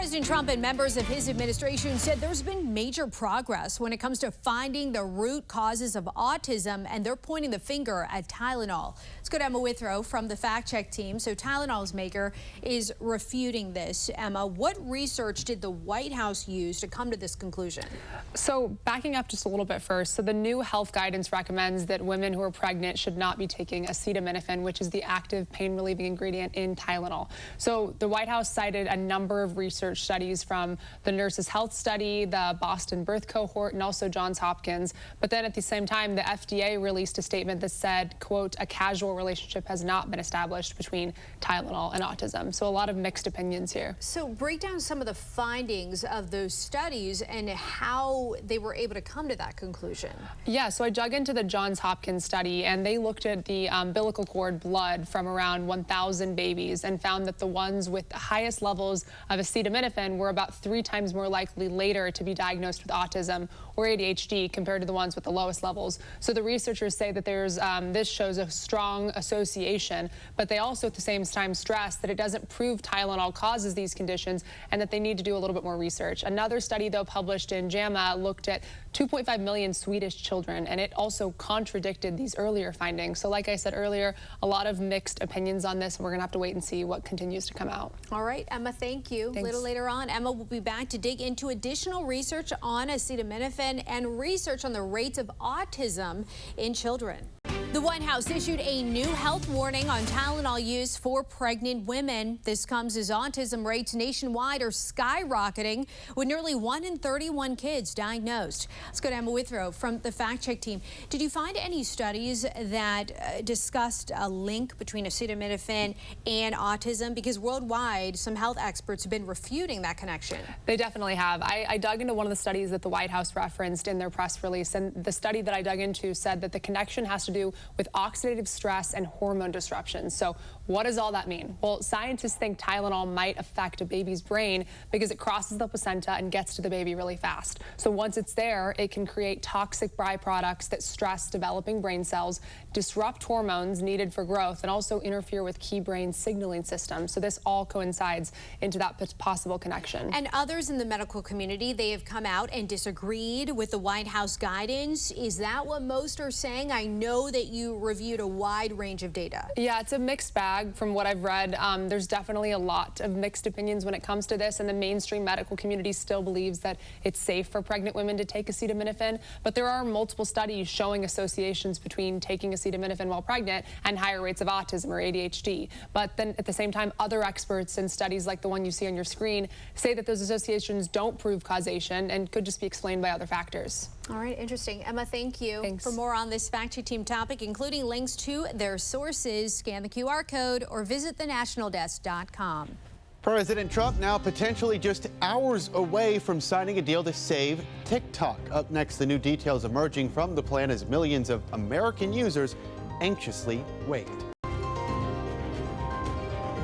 President Trump and members of his administration said there's been major progress when it comes to finding the root causes of autism, and they're pointing the finger at Tylenol. Let's go to Emma Withrow from the fact check team. So Tylenol's maker is refuting this. Emma, what research did the White House use to come to this conclusion? So backing up just a little bit first, so the new health guidance recommends that women who are pregnant should not be taking acetaminophen, which is the active pain-relieving ingredient in Tylenol. So the White House cited a number of research studies from the Nurses' Health Study, the Boston Birth Cohort, and also Johns Hopkins. But then at the same time, the FDA released a statement that said, quote, a casual relationship has not been established between Tylenol and autism. So a lot of mixed opinions here. So break down some of the findings of those studies and how they were able to come to that conclusion. Yeah, so I dug into the Johns Hopkins study, and they looked at the umbilical cord blood from around 1,000 babies and found that the ones with the highest levels of acetaminophen were about 3 times more likely later to be diagnosed with autism or ADHD compared to the ones with the lowest levels. So the researchers say that there's this shows a strong association, but they also at the same time stress that it doesn't prove Tylenol causes these conditions and that they need to do a little bit more research. Another study, though, published in JAMA looked at 2.5 million Swedish children, and it also contradicted these earlier findings. So like I said earlier, a lot of mixed opinions on this, and we're going to have to wait and see what continues to come out. All right, Emma, thank you. Thanks. A little later on, Emma will be back to dig into additional research on acetaminophen and research on the rates of autism in children. The White House issued a new health warning on Tylenol use for pregnant women. This comes as autism rates nationwide are skyrocketing, with nearly 1 in 31 kids diagnosed. Let's go to Emma Withrow from the fact check team. Did you find any studies that discussed a link between acetaminophen and autism? Because worldwide, some health experts have been refuting that connection. They definitely have. I dug into one of the studies that the White House referenced in their press release, and the study that I dug into said that the connection has to do with oxidative stress and hormone disruptions. So what does all that mean? Well, scientists think Tylenol might affect a baby's brain because it crosses the placenta and gets to the baby really fast. So once it's there, it can create toxic byproducts that stress developing brain cells, disrupt hormones needed for growth, and also interfere with key brain signaling systems. So this all coincides into that possible connection. And others in the medical community, they have come out and disagreed with the White House guidance. Is that what most are saying? I know that you reviewed a wide range of data. Yeah, it's a mixed bag from what I've read. There's definitely a lot of mixed opinions when it comes to this, and the mainstream medical community still believes that it's safe for pregnant women to take acetaminophen, but there are multiple studies showing associations between taking acetaminophen while pregnant and higher rates of autism or ADHD. But then at the same time, other experts in studies like the one you see on your screen say that those associations don't prove causation and could just be explained by other factors. All right, interesting. Emma, thank you. Thanks. For more on this fact check team topic, including links to their sources, scan the QR code or visit thenationaldesk.com. President Trump now potentially just hours away from signing a deal to save TikTok. Up next, the new details emerging from the plan as millions of American users anxiously wait.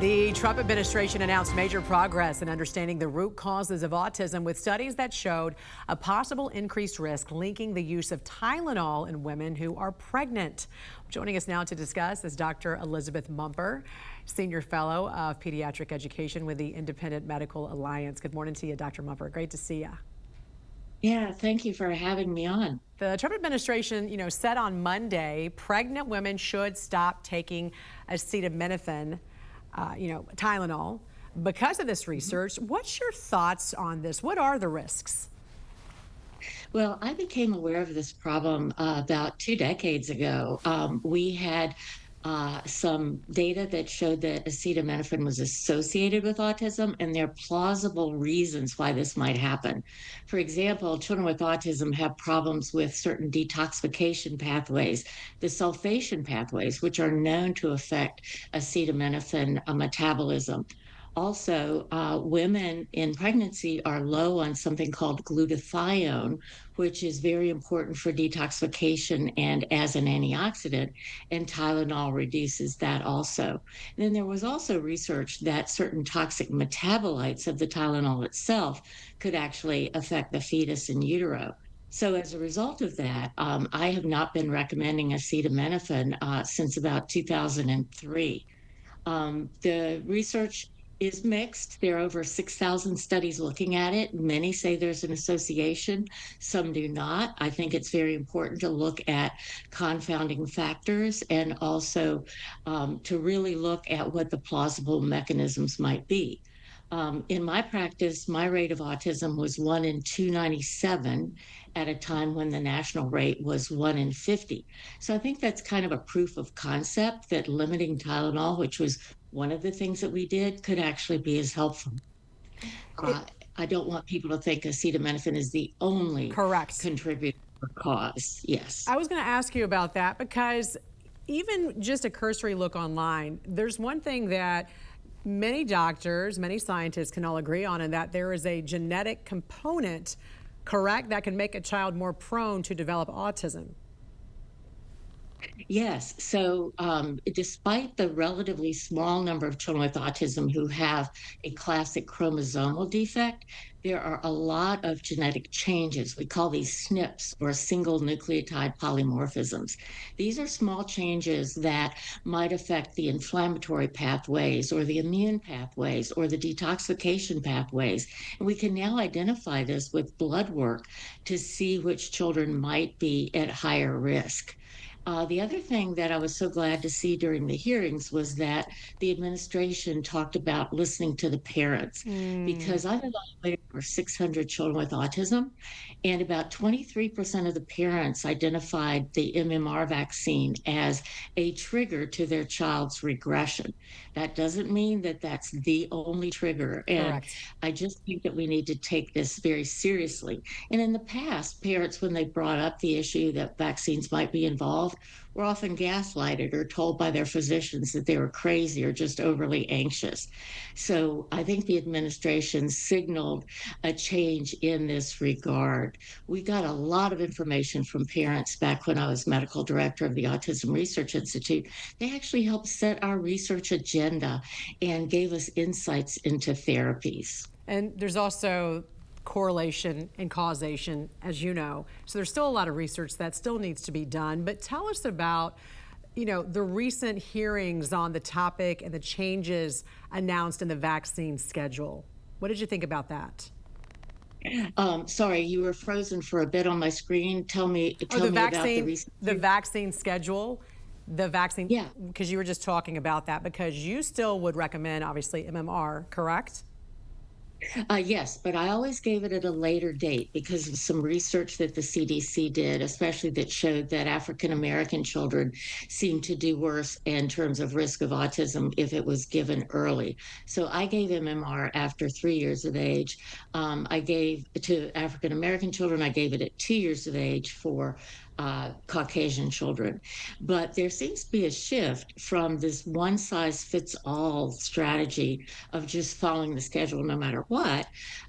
The Trump administration announced major progress in understanding the root causes of autism with studies that showed a possible increased risk linking the use of Tylenol in women who are pregnant. Joining us now to discuss is Dr. Elizabeth Mumper, Senior Fellow of Pediatric Education with the Independent Medical Alliance. Good morning to you, Dr. Mumper. Great to see you. Yeah, thank you for having me on. The Trump administration, said on Monday pregnant women should stop taking acetaminophen, Tylenol, because of this research. What's your thoughts on this? What are the risks? Well, I became aware of this problem about 2 decades ago. We had some data that showed that acetaminophen was associated with autism, and there are plausible reasons why this might happen. For example, children with autism have problems with certain detoxification pathways, the sulfation pathways, which are known to affect acetaminophen metabolism. Also, women in pregnancy are low on something called glutathione, which is very important for detoxification and as an antioxidant, and Tylenol reduces that also. And then there was also research that certain toxic metabolites of the Tylenol itself could actually affect the fetus in utero. So as a result of that, I have not been recommending acetaminophen since about 2003. The research is mixed. There are over 6,000 studies looking at it. Many say there's an association, some do not. I think it's very important to look at confounding factors and also to really look at what the plausible mechanisms might be. In my practice, my rate of autism was 1 in 297 at a time when the national rate was 1 in 50. So I think that's kind of a proof of concept that limiting Tylenol, which was one of the things that we did, could actually be as helpful. I don't want people to think acetaminophen is the only contributor or cause. Yes. I was going to ask you about that because even just a cursory look online, there's one thing that many doctors, many scientists can all agree on, and that there is a genetic component, correct, that can make a child more prone to develop autism. Yes. So, despite the relatively small number of children with autism who have a classic chromosomal defect, there are a lot of genetic changes. We call these SNPs, or single nucleotide polymorphisms. These are small changes that might affect the inflammatory pathways or the immune pathways or the detoxification pathways. And we can now identify this with blood work to see which children might be at higher risk. The other thing that I was so glad to see during the hearings was that the administration talked about listening to the parents, because I've evaluated over 600 children with autism, and about 23% of the parents identified the MMR vaccine as a trigger to their child's regression. That doesn't mean that that's the only trigger. And I just think that we need to take this very seriously. And in the past, parents, when they brought up the issue that vaccines might be involved, were often gaslighted or told by their physicians that they were crazy or just overly anxious. So I think the administration signaled a change in this regard. We got a lot of information from parents back when I was medical director of the Autism Research Institute. They actually helped set our research agenda and gave us insights into therapies. And there's also correlation and causation, as you know. So there's still a lot of research that still needs to be done. But tell us about, the recent hearings on the topic and the changes announced in the vaccine schedule. What did you think about that? Sorry, you were frozen for a bit on my screen. Tell me about the recent... The vaccine schedule. The vaccine, yeah, because you were just talking about that, because you still would recommend, obviously, MMR, correct? Yes, but I always gave it at a later date because of some research that the CDC did, especially that showed that African American children seem to do worse in terms of risk of autism if it was given early. So I gave MMR after 3 years of age. I gave to African American children, I gave it at 2 years of age for Caucasian children. But there seems to be a shift from this one-size-fits-all strategy of just following the schedule no matter what,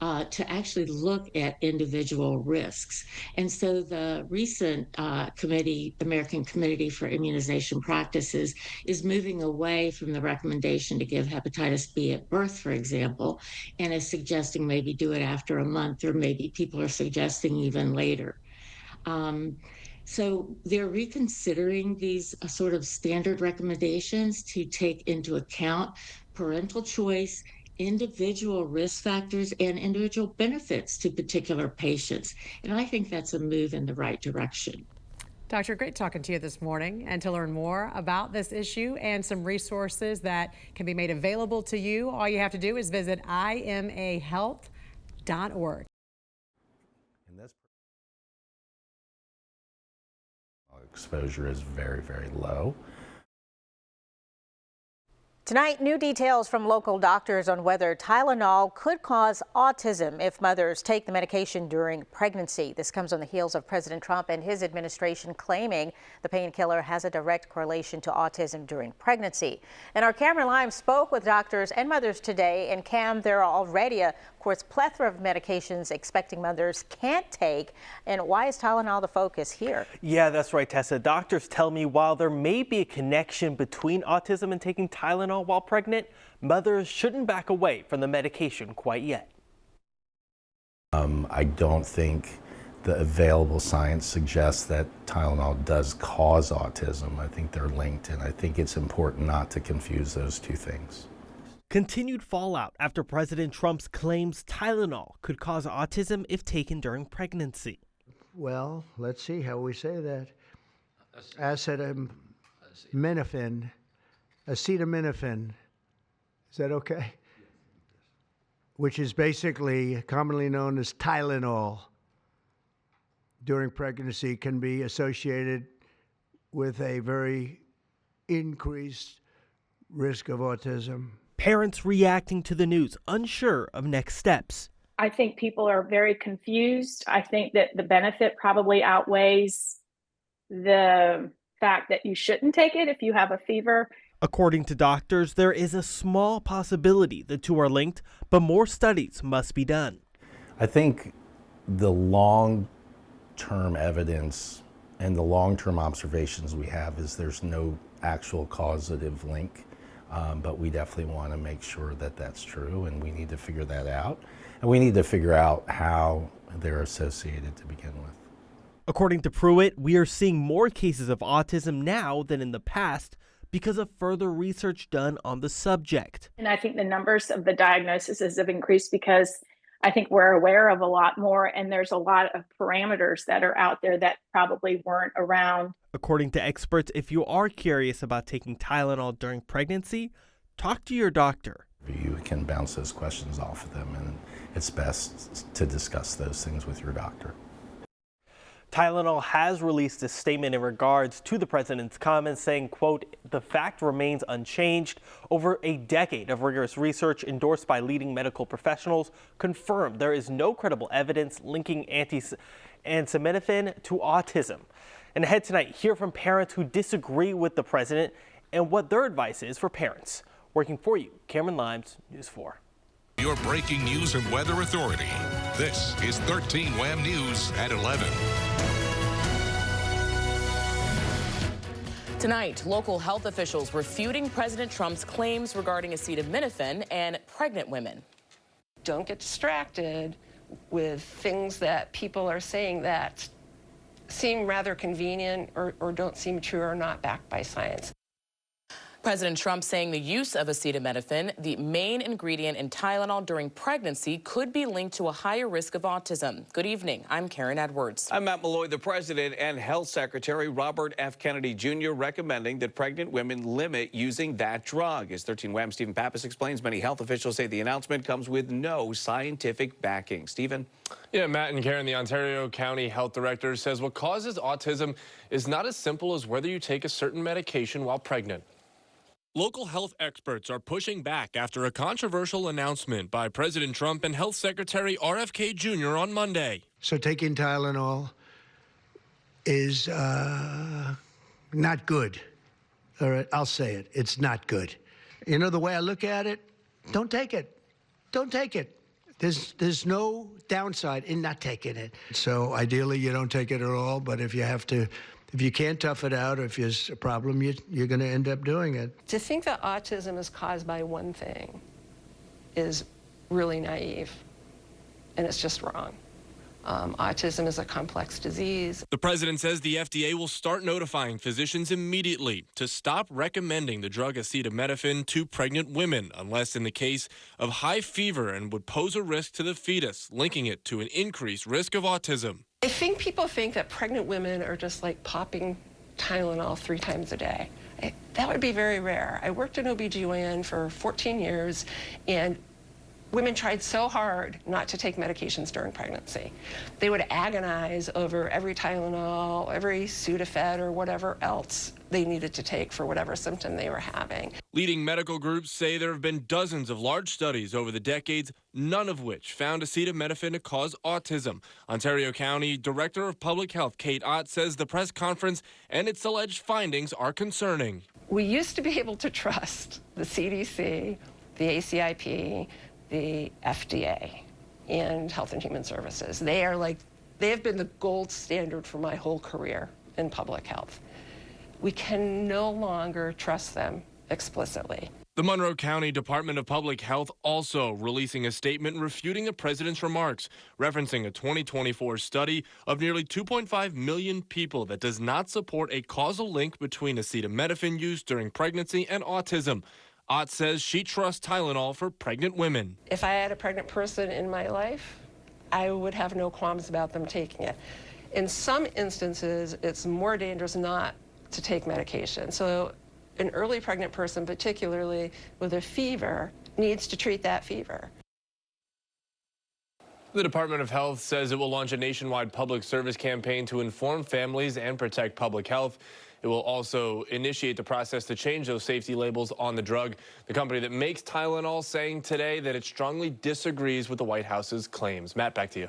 to actually look at individual risks. And so the recent American Committee for Immunization Practices, is moving away from the recommendation to give hepatitis B at birth, for example, and is suggesting maybe do it after a month, or maybe people are suggesting even later. So they're reconsidering these sort of standard recommendations to take into account parental choice, individual risk factors, and individual benefits to particular patients. And I think that's a move in the right direction. Doctor, great talking to you this morning. And to learn more about this issue and some resources that can be made available to you, all you have to do is visit imahealth.org. Exposure is very, very low. Tonight, new details from local doctors on whether Tylenol could cause autism if mothers take the medication during pregnancy. This comes on the heels of President Trump and his administration claiming the painkiller has a direct correlation to autism during pregnancy. And our Cameron Lyme spoke with doctors and mothers today. And Cam, there are already a plethora of medications expecting mothers can't take. And why is Tylenol the focus here? Yeah, that's right, Tessa. Doctors tell me while there may be a connection between autism and taking Tylenol while pregnant, mothers shouldn't back away from the medication quite yet. I don't think the available science suggests that Tylenol does cause autism. I think they're linked, and I think it's important not to confuse those two things. Continued fallout after President Trump's claims Tylenol could cause autism if taken during pregnancy. Well, let's see how we say that. Acetaminophen. Acetaminophen. Is that okay? Which is basically commonly known as Tylenol during pregnancy, can be associated with a very increased risk of autism. Parents reacting to the news, unsure of next steps. I think people are very confused. I think that the benefit probably outweighs the fact that you shouldn't take it if you have a fever. According to doctors, there is a small possibility the two are linked, but more studies must be done. I think the long-term evidence and the long-term observations we have is there's no actual causative link, but we definitely want to make sure that that's true, and we need to figure that out. And we need to figure out how they're associated to begin with. According to Pruitt, we are seeing more cases of autism now than in the past because of further research done on the subject. And I think the numbers of the diagnoses have increased because I think we're aware of a lot more, and there's a lot of parameters that are out there that probably weren't around. According to experts, if you are curious about taking Tylenol during pregnancy, talk to your doctor. You can bounce those questions off of them, and it's best to discuss those things with your doctor. Tylenol has released a statement in regards to the president's comments saying, quote, "The fact remains unchanged. Over a decade of rigorous research endorsed by leading medical professionals confirmed there is no credible evidence linking acetaminophen to autism." And ahead tonight, hear from parents who disagree with the president and what their advice is for parents. Working for you, Cameron Limes, News 4. Your breaking news and weather authority. This is 13 WHAM News at 11. Tonight, local health officials refuting President Trump's claims regarding acetaminophen and pregnant women. Don't get distracted with things that people are saying that seem rather convenient or don't seem true or not backed by science. President Trump saying the use of acetaminophen, the main ingredient in Tylenol during pregnancy, could be linked to a higher risk of autism. Good evening. I'm Karen Edwards. I'm Matt Malloy. The President and Health Secretary Robert F. Kennedy Jr. recommending that pregnant women limit using that drug. As 13 WHAM Stephen Pappas explains, many health officials say the announcement comes with no scientific backing. Stephen? Yeah, Matt and Karen, the Ontario County Health Director says what causes autism is not as simple as whether you take a certain medication while pregnant. Local health experts are pushing back after a controversial announcement by President Trump and Health Secretary RFK Jr. on Monday. So taking Tylenol is not good. All right, I'll say it. It's not good. You know, the way I look at it, don't take it. Don't take it. There's no downside in not taking it. So ideally, you don't take it at all, but if you can't tough it out, or if there's a problem, you're going to end up doing it. To think that autism is caused by one thing is really naive, and it's just wrong. Autism is a complex disease. The president says the FDA will start notifying physicians immediately to stop recommending the drug acetaminophen to pregnant women unless in the case of high fever and would pose a risk to the fetus, linking it to an increased risk of autism. I think people think that pregnant women are just like popping Tylenol 3 times a day. That would be very rare. I worked in OBGYN for 14 years, and women tried so hard not to take medications during pregnancy. They would agonize over every Tylenol, every Sudafed, or whatever else they needed to take for whatever symptom they were having. Leading medical groups say there have been dozens of large studies over the decades, none of which found acetaminophen to cause autism. Ontario County Director of Public Health Kate Ott says the press conference and its alleged findings are concerning. We used to be able to trust the CDC, the ACIP, the FDA, and Health and Human Services. They have been the gold standard for my whole career in public health. We can no longer trust them explicitly. The Monroe County Department of Public Health also releasing a statement refuting the president's remarks, referencing a 2024 study of nearly 2.5 million people that does not support a causal link between acetaminophen use during pregnancy and autism. Ott says she trusts Tylenol for pregnant women. If I had a pregnant person in my life, I would have no qualms about them taking it. In some instances, it's more dangerous not to take medication. So an early pregnant person, particularly with a fever, needs to treat that fever. The Department of Health says it will launch a nationwide public service campaign to inform families and protect public health. It will also initiate the process to change those safety labels on the drug. The company that makes Tylenol saying today that it strongly disagrees with the White House's claims. Matt, back to you.